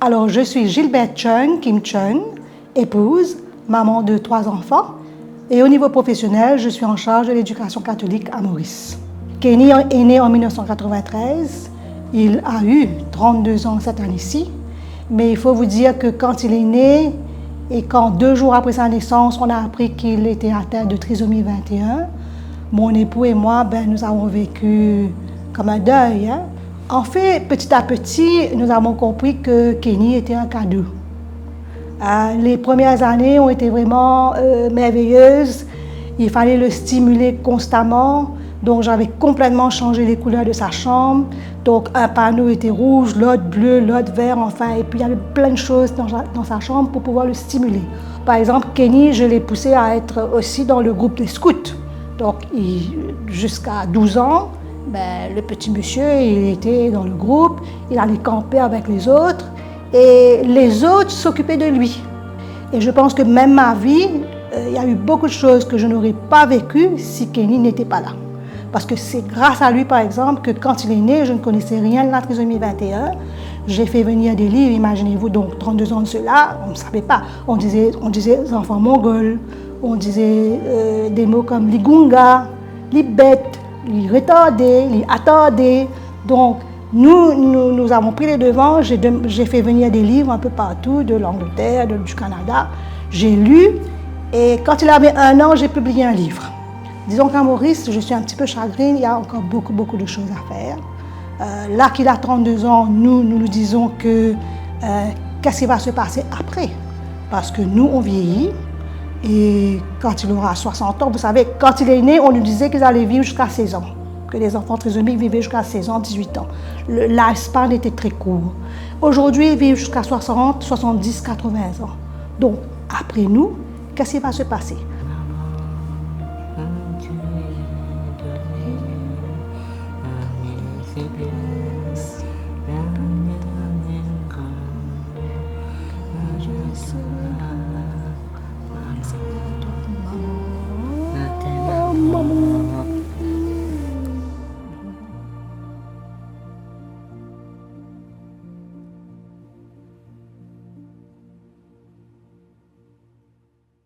Alors, je suis Gilberte Chung, Kim Chung, épouse, maman de 3 enfants. Et au niveau professionnel, je suis en charge de l'éducation catholique à Maurice. Kenny est né en 1993. Il a eu 32 ans cette année-ci. Mais il faut vous dire que quand il est né et quand 2 jours après sa naissance, on a appris qu'il était atteint de trisomie 21, mon époux et moi, nous avons vécu comme un deuil. En fait, petit à petit, nous avons compris que Kenny était un cadeau. Les premières années ont été vraiment merveilleuses. Il fallait le stimuler constamment. Donc, j'avais complètement changé les couleurs de sa chambre. Donc, un panneau était rouge, l'autre bleu, l'autre vert, enfin. Et puis, il y avait plein de choses dans sa chambre pour pouvoir le stimuler. Par exemple, Kenny, je l'ai poussé à être aussi dans le groupe des scouts. Donc, jusqu'à 12 ans, le petit monsieur, il était dans le groupe. Il allait camper avec les autres. Et les autres s'occupaient de lui. Et je pense que même ma vie, il y a eu beaucoup de choses que je n'aurais pas vécues si Kenny n'était pas là. Parce que c'est grâce à lui, par exemple, que quand il est né, je ne connaissais rien de la trisomie 21. J'ai fait venir des livres, imaginez-vous, donc 32 ans de cela, on ne savait pas. On disait enfants mongols, on disait des mots comme les gunga, les bêtes, les retardés, les attardés. Donc, nous avons pris les devants, j'ai fait venir des livres un peu partout, de l'Angleterre, du Canada. J'ai lu et quand il avait 1 an, j'ai publié un livre. Disons qu'à Maurice, je suis un petit peu chagrine, il y a encore beaucoup de choses à faire. Là qu'il a 32 ans, nous disons que qu'est-ce qui va se passer après? Parce que nous, on vieillit et quand il aura 60 ans, vous savez, quand il est né, on nous disait qu'ils allaient vivre jusqu'à 16 ans. Que les enfants trisomiques vivaient jusqu'à 16 ans, 18 ans. Le lifespan était très court. Aujourd'hui, ils vivent jusqu'à 60, 70, 80 ans. Donc, après nous, qu'est-ce qui va se passer?